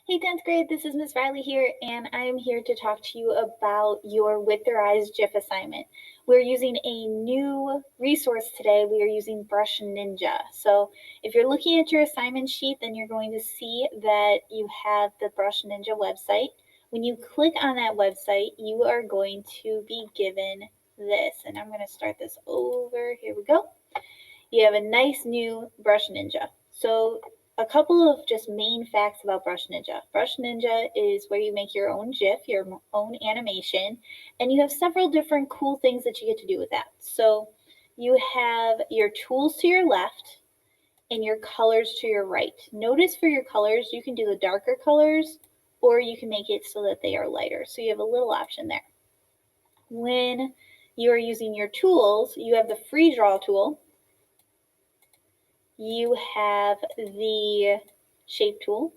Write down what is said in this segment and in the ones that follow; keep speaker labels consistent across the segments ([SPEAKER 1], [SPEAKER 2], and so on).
[SPEAKER 1] Hey 10th grade, this is Miss Riley here, and I am here to talk to you about your With Their Eyes GIF assignment. We're using a new resource today. We are using Brush Ninja. So if you're looking at your assignment sheet, then you're going to see that you have the Brush Ninja website. When you click on that website, you are going to be given this, and I'm going to start this over. Here we go. You have a nice new Brush Ninja. So a couple of just main facts about Brush Ninja. Brush Ninja is where you make your own GIF, your own animation, and you have several different cool things that you get to do with that. So you have your tools to your left and your colors to your right. Notice for your colors, you can do the darker colors or you can make it so that they are lighter. So you have a little option there. When you are using your tools, you have the free draw tool. You have the shape tool.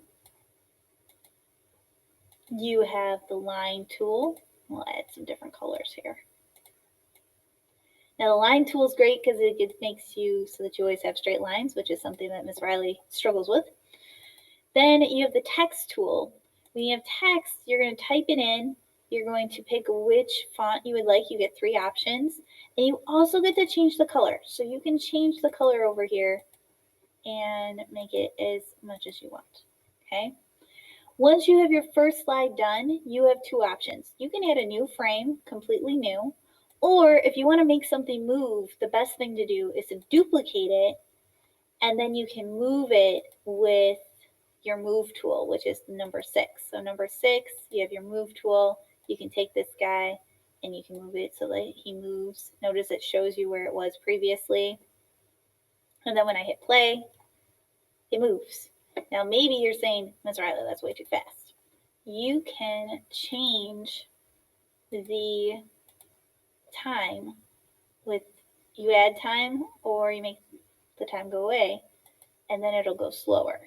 [SPEAKER 1] You have the line tool. We'll add some different colors here. Now the line tool is great because it makes you so that you always have straight lines, which is something that Miss Riley struggles with. Then you have the text tool. When you have text, you're going to type it in. You're going to pick which font you would like. You get 3 options. And you also get to change the color. So you can change the color over here and make it as much as you want, okay? Once you have your first slide done, you have 2 options. You can add a new frame, completely new, or if you want to make something move, the best thing to do is to duplicate it, and then you can move it with your move tool, which is number 6. So number 6, you have your move tool. You can take this guy and you can move it so that he moves. Notice it shows you where it was previously. And then when I hit play, it moves. Now maybe you're saying, Ms. Riley, that's way too fast. You can change the time with, you add time or you make the time go away and then it'll go slower.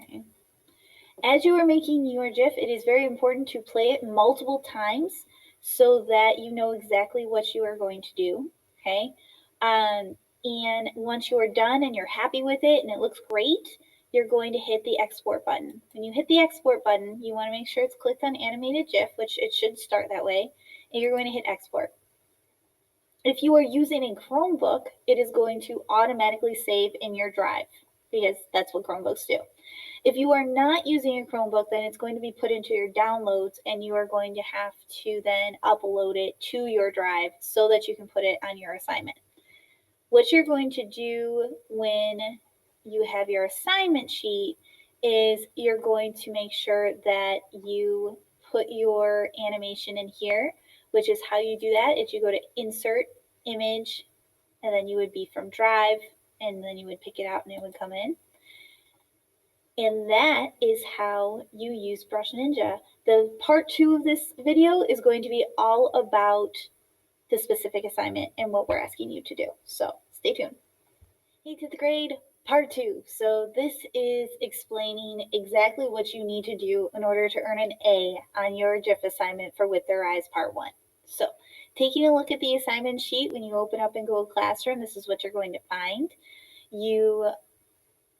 [SPEAKER 1] Okay. As you are making your GIF, it is very important to play it multiple times so that you know exactly what you are going to do, okay? And once you are done and you're happy with it and it looks great, you're going to hit the export button. When you hit the export button, you want to make sure it's clicked on animated GIF, which it should start that way, and you're going to hit export. If you are using a Chromebook, it is going to automatically save in your drive because that's what Chromebooks do. If you are not using a Chromebook, then it's going to be put into your downloads and you are going to have to then upload it to your drive so that you can put it on your assignment. What you're going to do when you have your assignment sheet is you're going to make sure that you put your animation in here, which is how you do that. Is you go to Insert, Image, and then you would be from Drive, and then you would pick it out and it would come in. And that is how you use Brush Ninja. The part 2 of this video is going to be all about the specific assignment and what we're asking you to do. So stay tuned. Hey 10th grade, part 2. So this is explaining exactly what you need to do in order to earn an A on your GIF assignment for With Their Eyes part 1. So taking a look at the assignment sheet, when you open up in Google Classroom, this is what you're going to find. You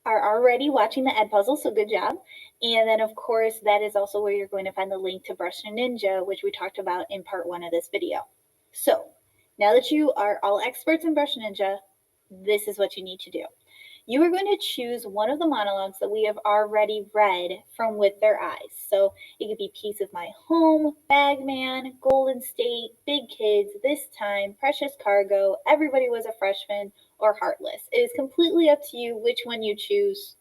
[SPEAKER 1] are already watching the Edpuzzle, so good job. And then, of course, that is also where you're going to find the link to Brush Ninja, which we talked about in part 1 of this video. So now that you are all experts in Brush Ninja, this is what you need to do. You are going to choose one of the monologues that we have already read from With Their Eyes. So it could be Piece of My Home, Bagman, Golden State, Big Kids, This Time, Precious Cargo, Everybody Was a Freshman, or Heartless. It is completely up to you which one you choose.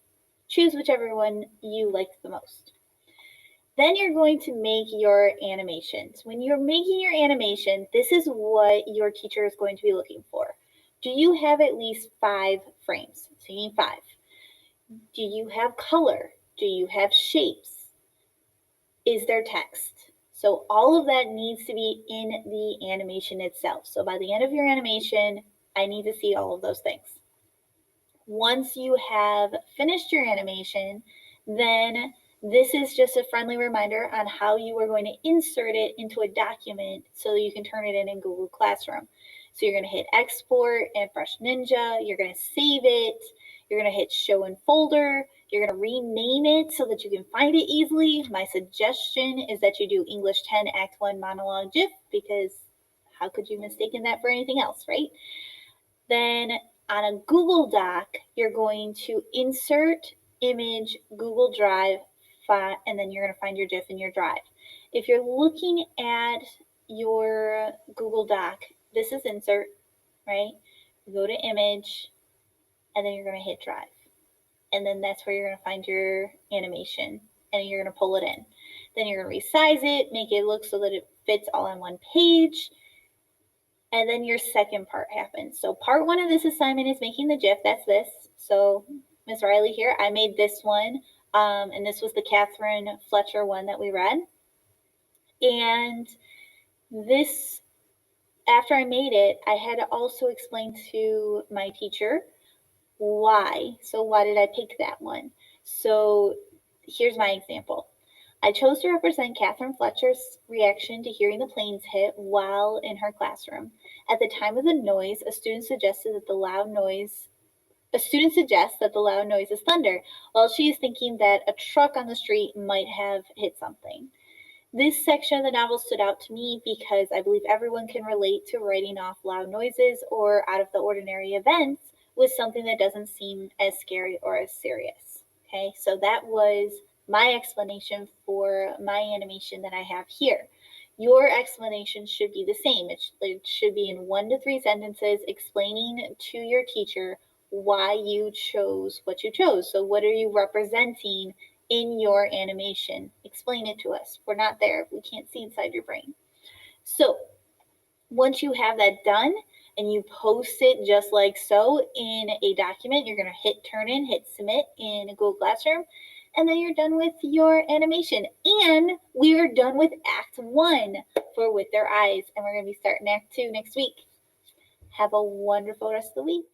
[SPEAKER 1] Choose whichever one you like the most. Then you're going to make your animations. When you're making your animation, this is what your teacher is going to be looking for. Do you have at least 5 frames? So you need 5. Do you have color? Do you have shapes? Is there text? So all of that needs to be in the animation itself. So by the end of your animation, I need to see all of those things. Once you have finished your animation, then this is just a friendly reminder on how you are going to insert it into a document so you can turn it in Google Classroom. So you're going to hit export and Brush Ninja, you're going to save it, you're going to hit show in folder, You're going to rename it so that you can find it easily. My suggestion is that you do English 10 Act 1 monologue GIF, because how could you mistaken that for anything else, right? Then on a Google Doc, you're going to insert image Google Drive, and then you're going to find your GIF in your drive. If you're looking at your Google Doc, this is insert, right? You go to image, and then you're going to hit drive. And then that's where you're going to find your animation, and you're going to pull it in. Then you're going to resize it, make it look so that it fits all on one page. And then your second part happens. So part 1 of this assignment is making the GIF. That's this. So Ms. Riley here, I made this one. And this was the Catherine Fletcher one that we read. And this, after I made it, I had to also explain to my teacher why. So why did I pick that one? So here's my example. I chose to represent Catherine Fletcher's reaction to hearing the planes hit while in her classroom. At the time of the noise, a student suggests that the loud noise is thunder, while she is thinking that a truck on the street might have hit something. This section of the novel stood out to me because I believe everyone can relate to writing off loud noises or out of the ordinary events with something that doesn't seem as scary or as serious. Okay, so that was my explanation for my animation that I have here. Your explanation should be the same. It should be in 1 to 3 sentences explaining to your teacher why you chose what you chose. So what are you representing in your animation? Explain it to us. We're not there. We can't see inside your brain. So once you have that done and you post it just like so in a document, you're going to hit turn in, hit submit in Google Classroom, and then you're done with your animation. And we are done with Act 1 for With Their Eyes, and we're going to be starting Act 2 next week. Have a wonderful rest of the week.